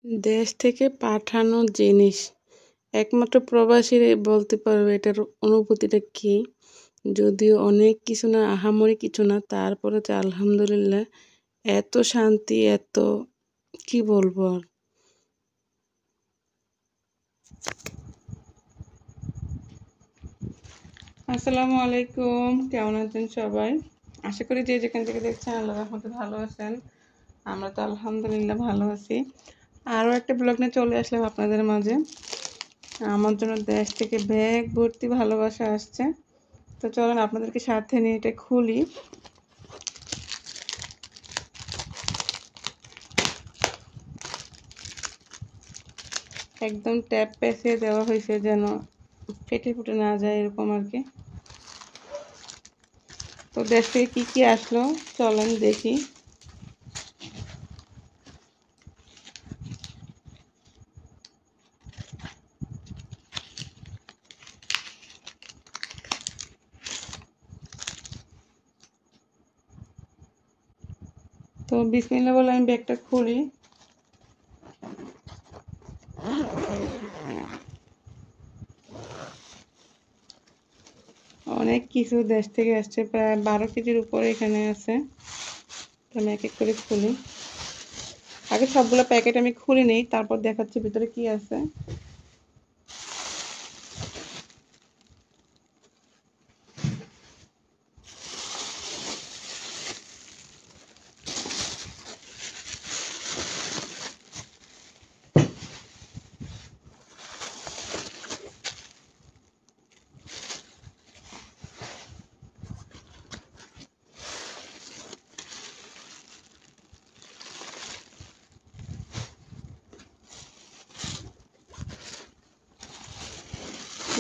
দেশ থেকে পাঠানো জিনিস একমাত্র প্রবাসীরাই বলতে পারবে এটার অনুভূতিটা কী। যদিও অনেক কিছু না, আহামরি কিছু না, তারপরে তো আলহামদুলিল্লাহ এত শান্তি, এত কি বলবো আর। আসসালামু আলাইকুম, কেমন আছেন সবাই? আশা করি যে যেখান থেকে দেখছেন আল্লাহর রহমতে ভালো আছেন। আমরা তো আলহামদুলিল্লাহ ভালো আছি। আরও একটা ব্লগ নিয়ে চলে আসলাম আপনাদের মাঝে। আমার জন্য দেশ থেকে ব্যাগ ভর্তি ভালোবাসা আসছে। তো চলুন আপনাদেরকে সাথে নিয়ে এটা খুলি। একদম ট্যাপ পেঁচিয়ে দেওয়া হয়েছে যেন ফেটে ফুটে না যায় এরকম আর কি। তো দেশ থেকে কী কী আসলো চলেন দেখি। তো বিসমিল্লাহ বলে আমি ব্যাগটা খুলি। অনেক কিছু দেশ থেকে আসছে, প্রায় 12 কেজির উপরে এখানে আছে। আমি এক এক করে খুলি। আগে সবগুলো প্যাকেট আমি খুলে নিই, তারপর দেখাচ্ছি ভিতরে কি আছে।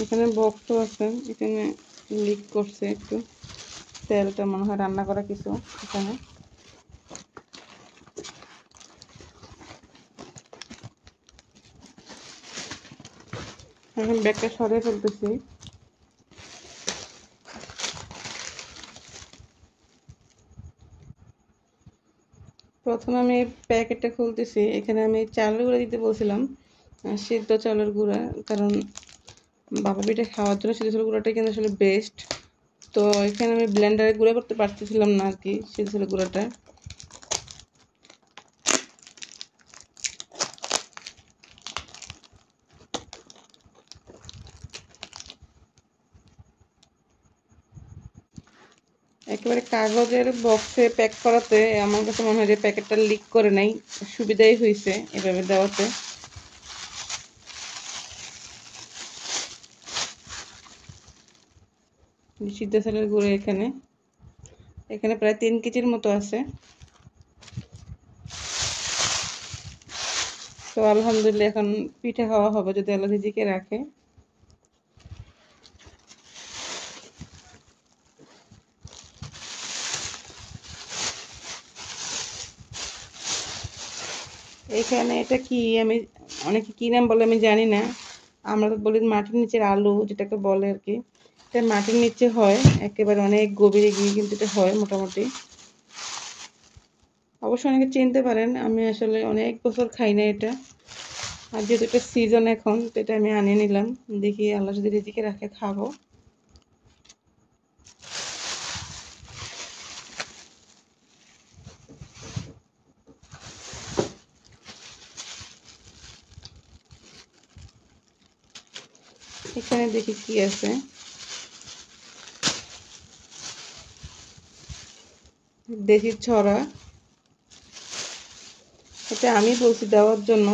এখানে বক্সও আছে, এখানে লিক করছে একটু, তেলটা মনে হয় রান্না করা কিছু এখানে। এখন ব্যাগটা সরিয়ে ফেলতেছি। প্রথমে আমি প্যাকেটটা খুলতেছি। এখানে আমি চালের গুঁড়া দিতে বলছিলাম, সিদ্ধ চালের গুঁড়া, কারণ বাবা পিঠা খাওয়ার জন্য সিদ্ধ চালের গুঁড়াটাই কিন্তু আসলে বেস্ট। তো এখানে আমি ব্লেন্ডারে গুঁড়া করতে পারতেছিলাম না আর কি সিদ্ধ চালের গুঁড়াটা। একেবারে কাগজের বক্সে প্যাক করাতে আমার কাছে মনে হয় যে প্যাকেটটা লিক করে নাই, সুবিধাই হয়েছে এভাবে দেওয়াতে। সিদ্ধ চালের গুঁড়ো এখানে এখানে প্রায় 3 কেজির মতো আছে। তো আলহামদুলিল্লাহ এখন পিঠা খাওয়া হবে যদি আল্লাহ রিজিকে রাখে। এখানে এটা কি, আমি অনেকে কি নাম বলে আমি জানি না। আমরা তো বলি মাটির নিচের আলু, যেটাকে বলে আর কি। এটা মাটির নিচে হয়, একেবারে অনেক গভীরে গিয়ে কিন্তু এটা হয় মোটামুটি। অবশ্যই অনেকে চিনতে পারেন, আমি আসলে অনেক বছর খাই না এটা। আর যেহেতু এটা সিজন এখন, তো এটা আমি আনিয়ে নিলাম, দেখি আল্লাহ যদি রিজিকে রাখে খাবো। এখানে দেখি কি আছে। দেশি ছড়া, এটা আমি বলছি দেওয়ার জন্য।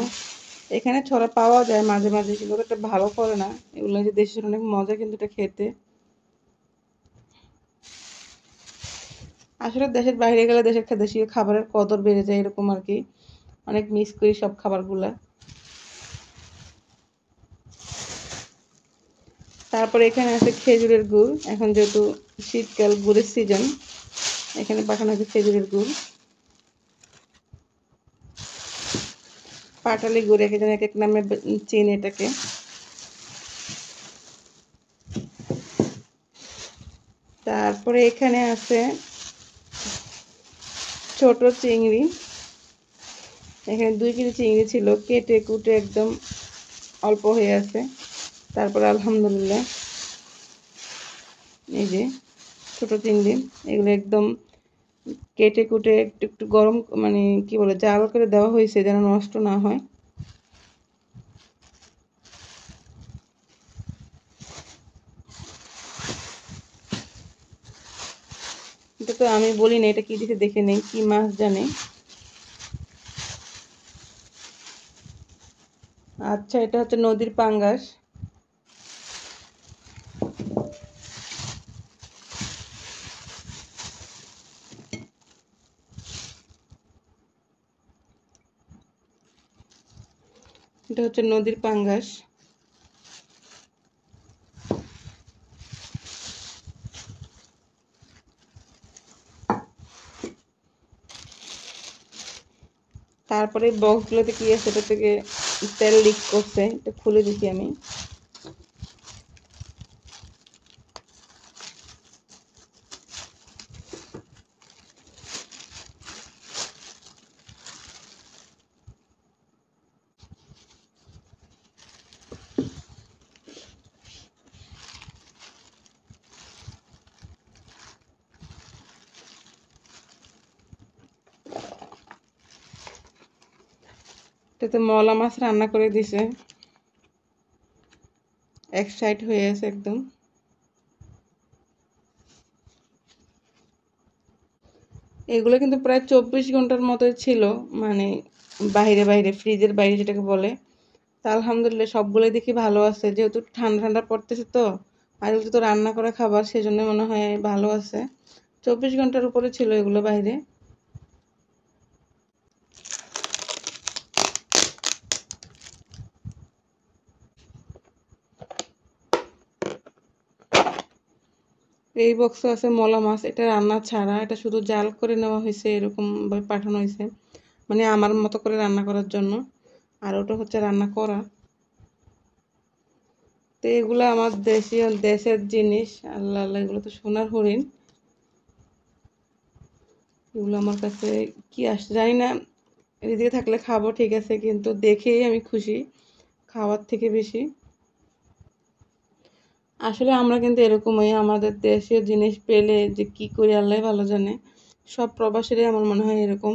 এখানে ছড়া পাওয়া যায় মাঝে মাঝে, কিন্তু এটা ভালো করে না। এগুলো যে দেশি ছড়া অনেক মজা কিন্তু এটা খেতে। আসলে দেশের বাইরে গেলে দেশীয় খাবারের কদর বেড়ে যায় এরকম আর কি। অনেক মিস করি সব খাবারগুলা। তারপরে এখানে আছে খেজুরের গুড়, এখন যেহেতু শীতকাল, গুড়ের সিজন, এখানে পাঠানো হয়েছে খেজুরের গুড়। পাটালি গুড়, এক এক এক নামে চেনে এটাকে। তারপরে এখানে আছে ছোট চিংড়ি, এখানে 2 কেজি চিংড়ি ছিল, কেটে কুটে একদম অল্প হয়ে আছে। তারপরে আলহামদুলিল্লাহ এই যে ছোট চিংড়ি, এগুলো একদম কেটে কুটে একটু একটু গরম মানে কি বলে জাল করে দেওয়া হয়েছে যেন নষ্ট না হয়। এটা তো আমি বলি না, এটা কি দিতে দেখে নেই, কি মাছ জানে। আচ্ছা, এটা হচ্ছে নদীর পাঙ্গাস। এটা হচ্ছে নদীর পাঙ্গাস। তারপরে বক্সগুলোতে কি আছে, এটা থেকে তেল লিক করছে, এটা খুলে দিচ্ছি আমি। এটাতে মলা মাছ রান্না করে দিছে, এক সাইড হয়ে আছে একদম। এগুলো কিন্তু প্রায় 24 ঘন্টার মতোই ছিল, মানে বাইরে বাইরে ফ্রিজের বাইরে যেটাকে বলে। তা আলহামদুলিল্লাহ সবগুলোই দেখি ভালো আছে, যেহেতু ঠান্ডা ঠান্ডা পড়তেছে তো, আর এগুলো তো রান্না করা খাবার, সেজন্য মনে হয় ভালো আছে। 24 ঘন্টার উপরে ছিল এগুলো বাইরে। এই বক্সে আছে মলা মাছ, এটা রান্না ছাড়া, এটা শুধু জাল করে নেওয়া হয়েছে, এরকম ভাবে পাঠানো হয়েছে, মানে আমার মতো করে রান্না করার জন্য। আর ওটা হচ্ছে রান্না করা। তো এগুলো আমার দেশীয় দেশের জিনিস, আল্লাহ আল্লাহ, এগুলো তো সোনার হরিণ। এগুলো আমার কাছে কি আসে জানি না, এদিকে থাকলে খাবো ঠিক আছে, কিন্তু দেখেই আমি খুশি খাওয়ার থেকে বেশি। আসলে আমরা কিন্তু এরকমই, আমাদের দেশীয় জিনিস পেলে যে কি করি আল্লাহ ভালো জানে। সব প্রবাসীরাই আমার মনে হয় এরকম।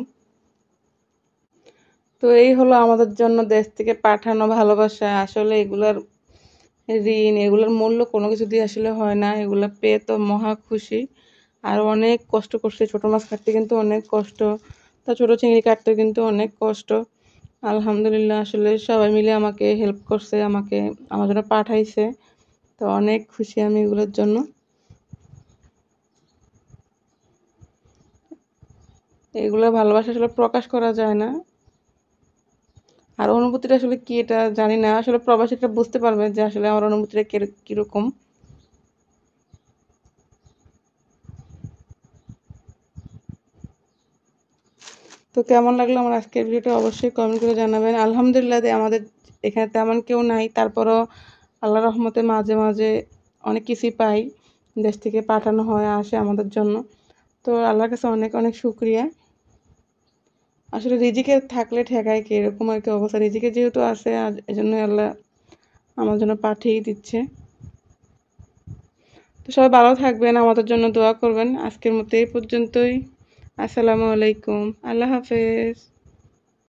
তো এই হলো আমাদের জন্য দেশ থেকে পাঠানো ভালোবাসা। আসলে এগুলার ঋণ, এগুলোর মূল্য কোনো কিছু দিয়ে আসলে হয় না। এগুলো পেয়ে তো মহা খুশি। আর অনেক কষ্ট করছে, ছোটো মাছ কাটতে কিন্তু অনেক কষ্ট, তা ছোটো চিংড়ি কাটতে কিন্তু অনেক কষ্ট। আলহামদুলিল্লাহ আসলে সবাই মিলে আমাকে হেল্প করছে, আমাকে আমার জন্য পাঠাইছে। তো অনেক খুশি আমি এগুলোর জন্য। এগুলো ভালোবাসা আসলে প্রকাশ করা যায় না। আর অনুভূতিটা আসলে কি এটা জানি না, আসলে প্রবাসীটা বুঝতে পারবে যে আসলে আমার অনুভূতিটা কিরকম। তো কেমন লাগলো আমার আজকের ভিডিওটা অবশ্যই কমেন্ট করে জানাবেন। আলহামদুলিল্লাহ আমাদের এখানে তেমন কেউ নাই, তারপরও আল্লাহ রহমতে মাঝে মাঝে অনেক কিছুই পাই, দেশ থেকে পাঠানো হয় আসে আমাদের জন্য। তো আল্লাহর কাছে অনেক অনেক শুক্রিয়া। আসলে রিজিকে থাকলে ঠেকায় কি, এরকম আর কি অবস্থা। রিজিকে যেহেতু আছে, এজন্যই আল্লাহ আমার জন্য পাঠিয়ে দিচ্ছে। তো সবাই ভালো থাকবেন, আমাদের জন্য দোয়া করবেন। আজকের মতো এই পর্যন্তই। আসসালামু আলাইকুম, আল্লাহ হাফেজ।